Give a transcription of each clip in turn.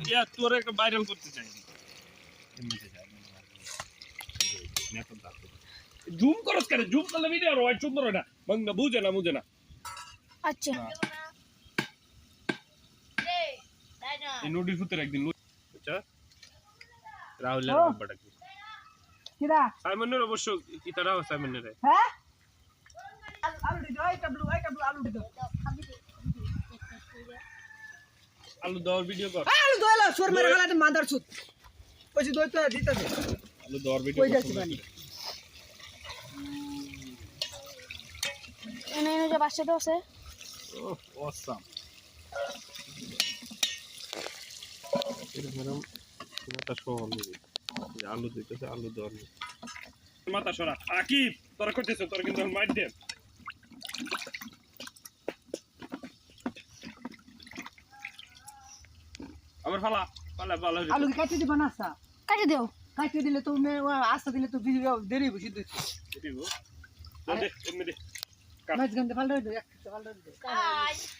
ইয়া তোর একটা ভাইরাল করতে চাই জুম করস কেন জুম করলে ভিডিও আর ওই সুন্দর হয় না বাংলা বুঝে না আচ্ছা এই নোটিস উত্তর একদিন আচ্ছা রাহুলের বাবাটা কি কিরা সাইমনের অবশ্য কি তারা সাইমনের হ্যাঁ আলু দিও আলু দিও আলু দেওয়ার ভিডিও কর আলু দইলা সর মেরে গলাতে মাদার সুত ওই যে দইটা দিতে দে আলু দেওয়ার ভিডিও কই যাচ্ছে বানি এনে যে বাসাতে আছে ওহ অসাম এরকম মাথা সহ নেবে আলু দিতেছে আলু দেওয়ার মাথা সরা আকিব তোরা করতেছ তোরা কিন্তু মার দে আবার ফালা আলু কি কাটি দিবা না সা কাটি দেও কাটি দিলে তো আস্তা দিলে তো ভিডিও দেরি বসে দিচ্ছি দিব দে এমনি দে মাছ গন্ধে পাল্টে দে একটা পাল্টে দে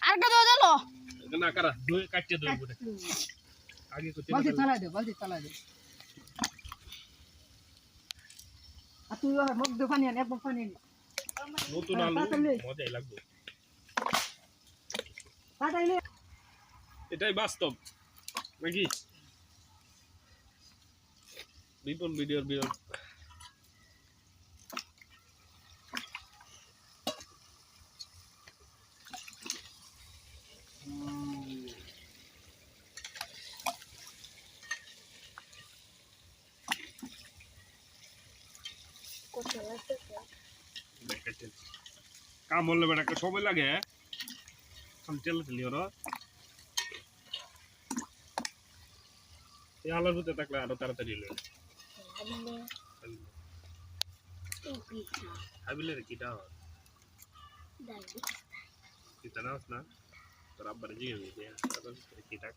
আর কা দাও দিলো না কারা দুই কাটতে দুই বটে আগে করতে বালতি চালা দে আর তুই মুখ দে পানি আন একদম পানি আন নতুন আলু মজাই লাগবে পাতাইলে এটাই বাস্তব নাকি বিপন ভিডিওর ভিডিও কাম বললে বেটা একটা সময় লাগে খালি ঠেলি ওরা এই আলোর ভিতরে থাকলে আরো তাড়াতাড়ি হলো হাবিলের কিটা হয় কিটা না না তোর আব্বার জিগে দিয়ে তারপর কিটা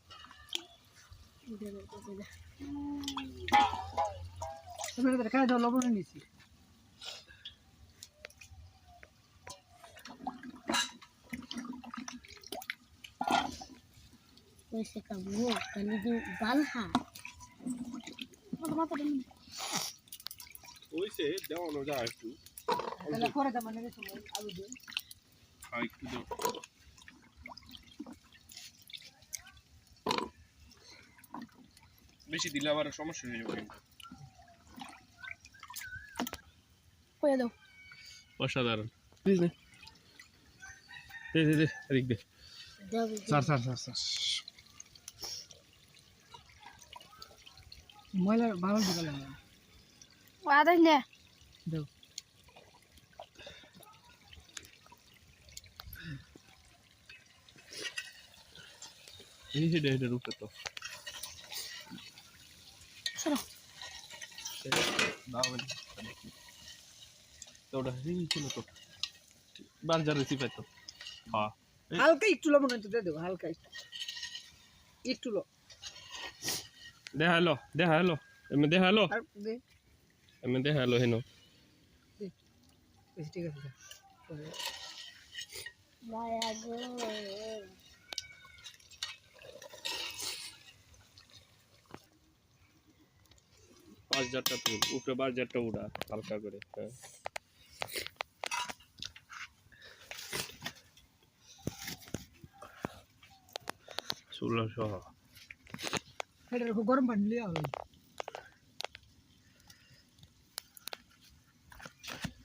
তুমি তো খাই দাও লবণ নিছি ওইসে কামু কানি দি বালহা মাথা দেন ওইসে দেওয়ানো যায় একটু তাহলে পরে দাও মানে সময় আলু দিন একটু দাও বেশি দিলে আবার সমস্যা হয়ে যাবে কইয়া দাও অসাধারণ প্লিজ দে রিক দে দাও স্যার ময়লা ভালো দিবা না আদাই নে দাও এই যে এটার উপরে তো সরো দাও তো ওটা এই ছিল তো বাজার রেসিপি তো হ্যাঁ হালকা একটু লবণ একটু দিয়ে দেবো হালকা একটু দেখালো এমনি দেখালো আর দে এমনি দেখালো হেনো বেশ ঠিক আছে মায়া গো 5000টা তুল উপরে 12000টা উড়া হালকা করে হ্যাঁ চুলা সহ এটা গরম পানি লিয়া হলো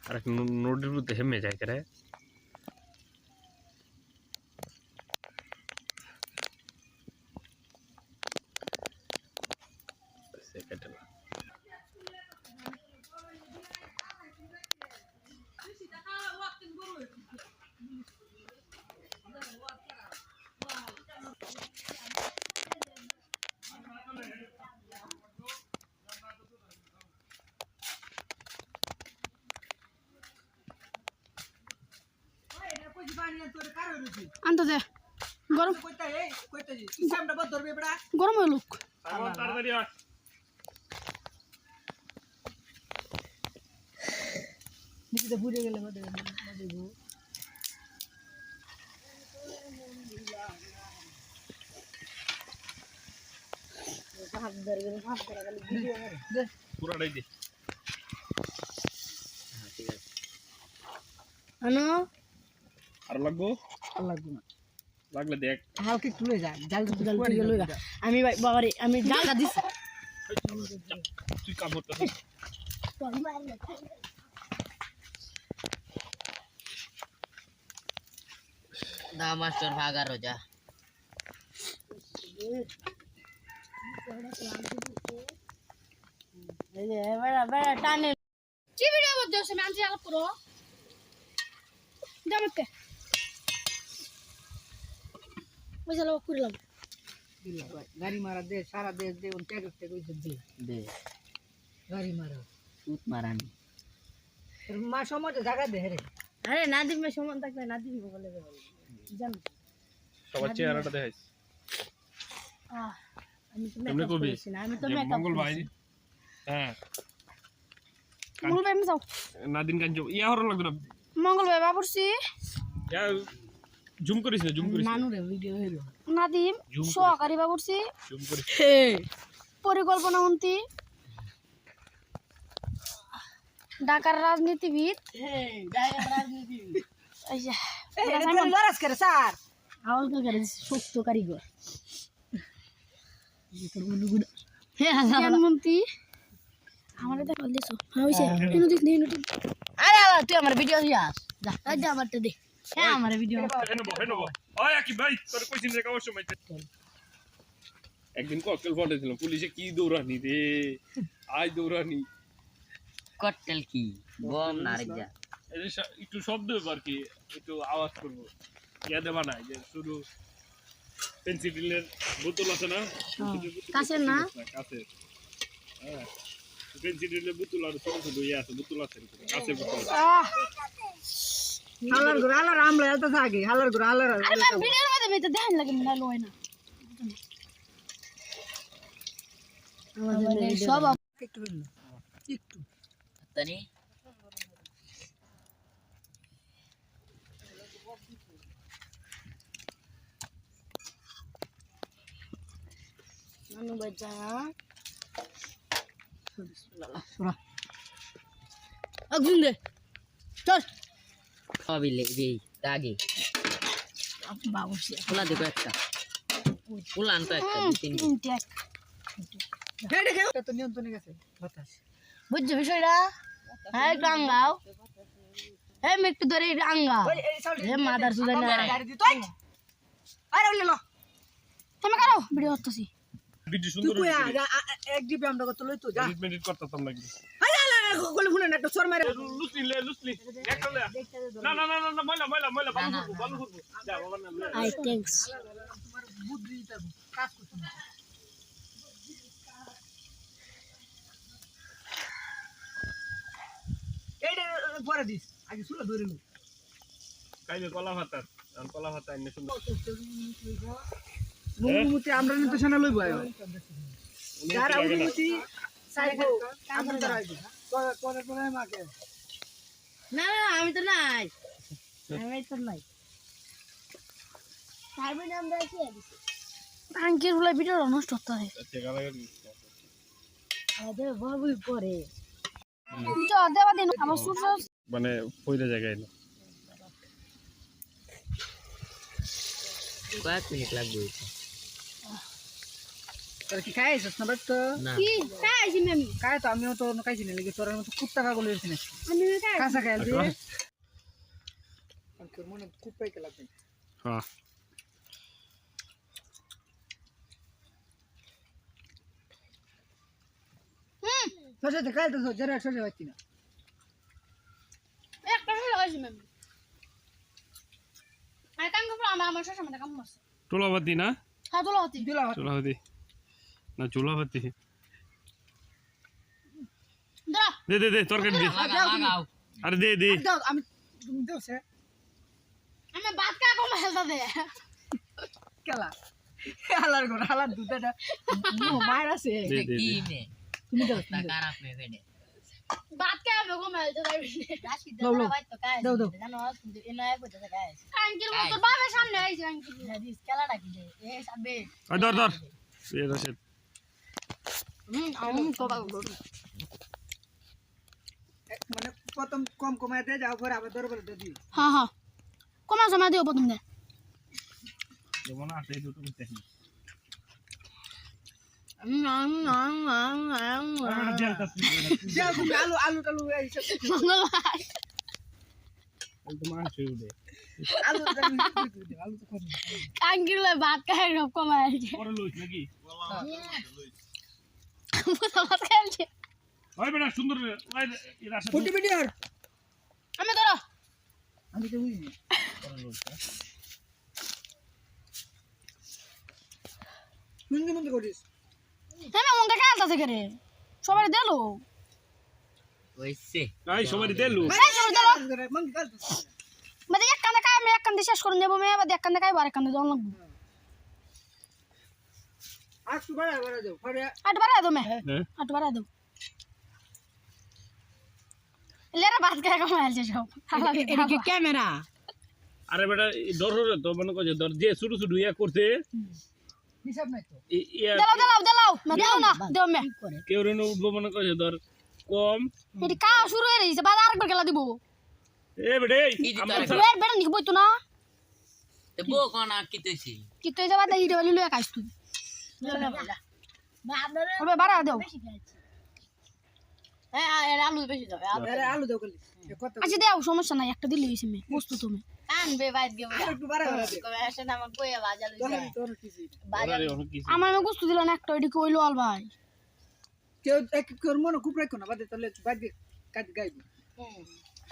আর এক নোডের মধ্যে হেমে যায় করে সেকেন্ড আনতো দে গরম গরম হয়ে লোক তাড়াতাড়ি আয় নিচে ভুলে গেলে মধ্যে পুরাটাই দে আনো আর লাগবো আর লাগবে না লাগলে দেখ হালকা তুলে যা জাল জাল থেকে লইগা আমি ভাই বাবারে আমি জালটা দিছি তুই কাম করতেছিস না মাস্টার ভাগা রোজা টানে কি ভিডিও করতে হচ্ছে আমি আনছি আলাপ করো দামতে পয়সা লাভ করলাম গাড়ি মারা দে সারা দেশ দে ওন ট্যাগ ট্যাগ কইছে দে দে গাড়ি মারা সুত মারানি তোর মা সমাজে জায়গা দে রে আরে না দিবে সমান থাকলে না দিবি বলে জানো সবার চেহারাটা দেখাইস আমি তো এমনি মেকআপ কবি করেছি না আমি তো যে মেকআপ মঙ্গল ভাই হ্যাঁ মঙ্গল ভাই আমি যাও নাদিন কাঞ্জ ইয়া হরন লাগবে না মঙ্গল ভাই বাবুরছি ইয়া জুম করিস না জুম করিস না নানুরে ভিডিও হইলো নাদিম জুম করিস। সহকারী বাবুরছি জুম করিস পরিকল্পনা মন্ত্রী ঢাকার রাজনীতিবিদ এই যে লরাস করে স্যার আওয়াজ করে শক্ত কারিগর মন্ত্রী আমার এটা কল দিছো হ্যাঁ হইছে ইনো দিস নি ইনো দিস আরে আবার তুই আমার ভিডিও দিয়াস যা যা আমারটা দে হ্যাঁ আমার ভিডিও হেনবো ওই কি ভাই তোর কইছিস যে কাবার সময় একদিন ককটেল ফাটাইছিলাম পুলিশে কি দৌড়ানি রে আজ দৌড়ানি ককটেল কি বম না রে যা এই যে একটু শব্দ আর কি একটু আওয়াজ করবো ইয়া দেবা না যে শুধু পেন্সিলের বোতল আছে না কাছের না কাছের হ্যাঁ পেন্সিলের বোতল আর ছোট ছোট ইয়ে আছে বোতল আছে কাছের বোতল হালার ঘর হালার আমলা এত থাকে হালার ঘর হালার আরে ভাই ভিডিওর মধ্যে মেতে দেখান লাগে না লয় না আমাদের সব একটু হইলো একটু তানি নানু বাচ্চা সুরা একদিন দে চল সবই লেগে দাগে বাবুরছি খোলা দেখো একটা উলান তো একটা দুই তিন ইনটেক হেডে কেউ তো নিয়ন্ত্রণে গেছে বাতাস বুঝছো বিষয়টা হ্যাঁ একটু আঙ্গাও হ্যাঁ আমি একটু ধরে আঙ্গাও হে মাদার সুদার না গাড়ি দি তুই আরে ওলে লো তুমি করো ভিডিও করতেছি ভিডিও তুই সুন্দর কই এক ডিপি আমরা কত লই তো যা এডিট করতাম নাকি আরে কল ফোনে একটা চোর মারে লুসলি একটা লে না না না না ময়লা ভালো করব যা বাবা না আই থ্যাঙ্কস তোমার বুদ্ধি তার কাজ করতে না এইটা পরে দিস আগে শুলা ধরে নি কাইলে কলা ভাতা এনে সুন্দর মুমুতি আমরা নিতে শোনা লইব আয় যারা মুমুতি সাইবো আমরা ধরাইবো পরে পরে মাকে না না আমি তো নাই আমি তো নাই তারপরে আমরা কি দিছি আঙ্কেল বলে ভিডিও নষ্ট হতে হয় টেকা লাগে আদে বাবুই পরে তো দেবা দিন আমার সূর্য মানে পয়লা জায়গায় না কয়েক মিনিট লাগবে তোর কি খাইছিস না বাট তো না কি খাইছি আমি খাই তো আমিও তো খাইছি না লাগে তোর মতো কুত্তা পাগল হইছিস না আমি খাই কাঁচা খাইল দিয়ে আর তোর মনে খুব পাইতে লাগবে হ্যাঁ সরষে খাইল তো জরা সরষে পাচ্ছি না একটা লাগাইছি আমি আর কাম করব আমার শ্বশুর মধ্যে কাম করছে চুলাবাতি না হ্যাঁ তোলা হতি চুলাবাতি না চুলাবাতি দা দে তরকারি দে লাগাও আরে দে দাও আমি তুমি দাও সে আমি ভাত কা কম হেলতা দে কেলা হালার ঘর হালার দুধটা মায়ের আছে দে কি নে তুমি দাও না খারাপ মে ফেডে ভাত কা কম হেলতা দে রাশি দে ভাই তো কাজ দাও জানো কিন্তু এনা এক কইতে কাজ আঙ্কেল মতো বাবার সামনে আইছে আঙ্কেল দিস খেলাটা কি দে এ সাবে ধর এ রসে আমি কবা মানে প্রথম কম কমায় দিয়ে যাও পরে আবার দরবারে দিয়ে দিও হ্যাঁ হ্যাঁ কমা জমা দিও প্রথম দে যেমন আছে এই দুটো বুঝতে পারি যা তুমি আলু আলু টালু এই সব আলু আলু তো কম কাঙ্কিলে ভাত খাই রব কমায় পরে লইছ নাকি ভাত খাইছে ওই বেটা সুন্দর ওই এর আশা ফুটি ভিডিও আমি ধরো আমি তো বুঝি পরে লইছ মুঙ্গি মুঙ্গি করিস আমি মন দেখা আলতা থেকে রে সবাই দিলো হইছে নাই সবাই দেলু মুঙ্গি কাল মানে এক কান্দে খাই আমি এক কান্দে শেষ করে দেবো মেয়ে বাদে এক কান্দে খাই বারে কান্দে জন লাগবে আজ তো বড় বড় দাও পরে আট বারে দাও মে হ্যাঁ আট বারে দাও লেরা ভাত খাই কমায় আলছে সব এটা কি ক্যামেরা আরে বেটা ডর হরে তো মনে কর যে ডর যে ছোট ছোট ইয়া করতে হিসাব নাই তো ইয়া দিলাও মে দাও না দাও মে কেউ রেনো উঠবো মনে কর যে ধর কম এটি কা শুরু হয়ে গেছে বাদ আরেকবার খেলা দিব এ বেটা আমার বের বের নিক বইতো না তে বো কোন কি তৈছি কি তুই যাবা দেই দেওয়ালি লয়ে খাইছ তুই ওরে বাড়া দাও আলু বেশি দাও আরে আলু দাও কলি কত আচ্ছা দাও সমস্যা নাই একটা দিলে হইছে মে বস্তু তুমি আনবে বাইর গেব আর একটু বড় বড় দাও কবে আসে না আমার কইয়া বাজাল তোর কিছু বাজাল আমার মে বস্তু দিল না একটা ওইটি কইলো আল ভাই কেউ এক কেউ মনে খুব রাখো না বাদে তাহলে বাদ কাট গাইবি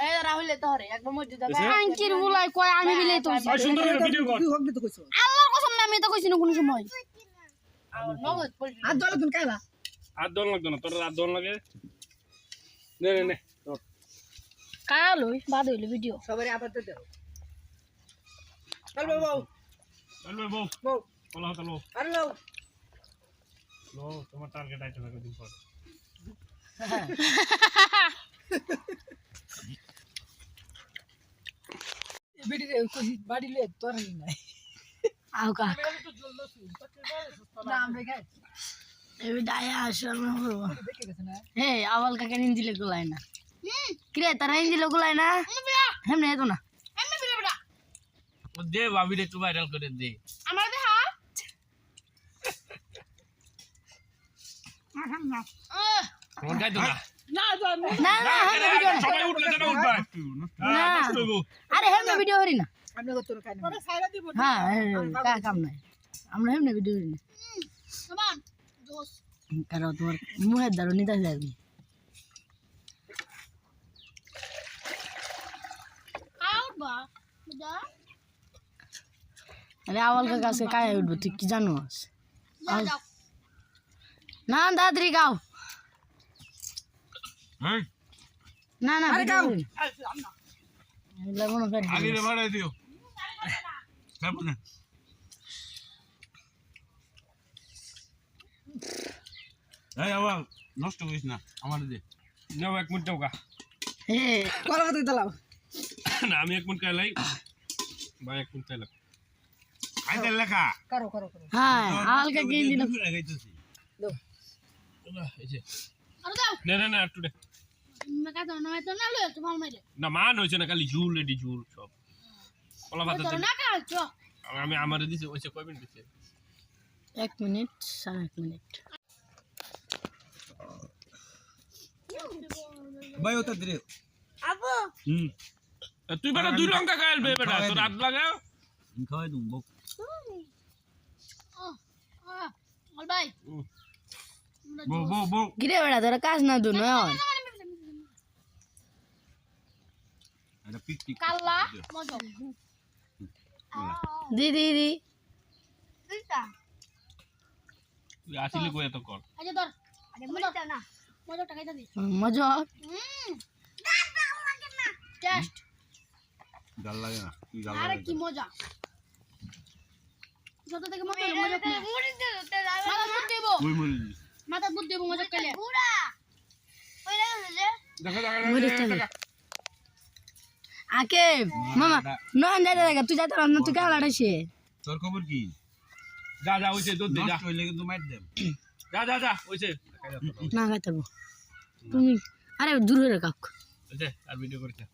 এই রাহুল তো হরে একবার মসজিদ যাবে আঙ্কির বুলাই কয় আমি বিলে তো ওই সুন্দর ভিডিও কর তুই হগনি তো কইছো আল্লাহর কসম না আমি তো কইছি না কোন সময় নগদ পড়বি আর দলে তুমি কাইলা আর দন লাগতো না তোর আর দন লাগে নে নে নে তোর কাল হই বাদ হইলো ভিডিও সবারই আবার তো দাও চল বাবু চলবে বউ বউ বলা হতো লো আরে লাও লো তোমার টার্গেট আইতে থাকে দিন পর ভিডিও কই বাড়ি লে তোর নাই আও কা না আমরা গাই এই ডায়া আসলে হলো দেখে গেছ না হে আওয়াল কাকে নিন্দিলে গুলাই না কিরে তারা নিন্দিলে গুলাই না হেমনে এতো না দে ভাবিরে একটু ভাইরাল করে দে আমার দেখা তোমার গাই তো না না না হেমনে ভিডিও না সবাই উঠলে যেন উঠবা একটু না। নষ্ট হইব আরে হেমনে ভিডিও করি না আমরা কত খাই না পরে সাইরা দিব হ্যাঁ কা কাম নাই আমরা হেমনে ভিডিও করি না কারণ তোমার মুহের দ্বারা নিতে যাবি আরে আওয়াল কাছে কায় উঠবো তুই কি জানো না দাদরি গাও হ্যাঁ না না আরে গাও লাগনো কাট আগে রে বাড়াই দিও খাব না এই আবার নষ্ট করিস না আমার দে নাও এক মিনিট দাও গা হে কলা কত দাও না আমি এক মিনিট খাইলাই ভাই এক মিনিট খাইলাম খাইতে লেখা করো করো করো হ্যাঁ আওয়াল কা গেলি না দাও না না না একটু দে মেকা তো না তো না লয় তো ভাল মাইরে না মান হইছে না খালি ঝুল এডি ঝুল সব কলা ভাত তো না কালছো আমি আমারে দিছে ওইছে কয় মিনিট দিছে 1 মিনিট 1.5 মিনিট ভাই ওটা দিরে আবু হুম তুই বেটা দুই লঙ্কা খাইলবে বেটা তোর হাত লাগা খাওয়াই দুম বক বল ভাই বো বো বো গিরে বেড়া তোরা কাজ না দু নয় এটা পিক কাল্লা মজা দি দি দি দিতা তুই আসিলি কই এত কর আচ্ছা ধর আরে মজা না মজা টাকা দে মজা টেস্ট গাল লাগে না কি গাল আরে লাগে কি মজা যত থেকে মজা মজা মুড়ি দে তে মাথা বুদ্ধ দেব কই মরি মাথা বুদ্ধ দেব মজা খেলে পুরা ওই লাগে যে দেখা মরিচ দেখা তেল। আকে মামা নন যা যা তুই যাতে রান্না তুই কালাড়া সে তোর খবর কি যা যা হইছে দুধ দে যা নষ্ট হইলে কিন্তু মাইর দেব যা যা যা ওইছে না খাইতে পারবো তুমি আরে দূর হয়ে কাক ওইছে আর ভিডিও করতে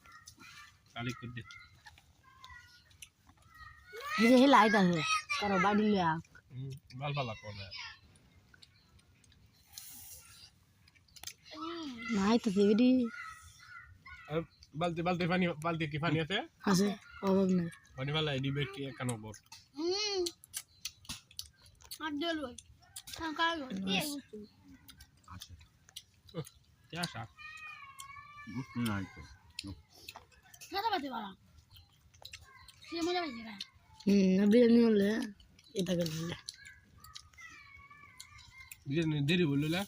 কালিক করে দে এই যে লাইট আছে কারো বাড়ি লিয়া বাল বালা কোনা নাই তো দেবি বালতি বালতি পানি বালতি কি পানি আছে আছে অভাব নাই পানি वाला ডিবে কি এক নম্বর আর দেল ভাই কাল আচ্ছা কি আশা বুঝতে নাই তো না বাতে বাড়া সে মজা পাইছে না বিরিয়ানি হলে এটা গেলে বিরিয়ানি দেরি বললো না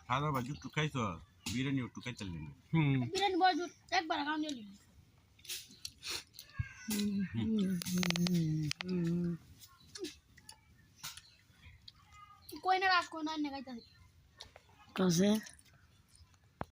সাদা বাজু তো খাইছো বিরিয়ানি একটু খাইতে লাগবে বিরিয়ানি বড় একবার খাওয়া দিলি কই না রাখ কই না খাইতা কাছে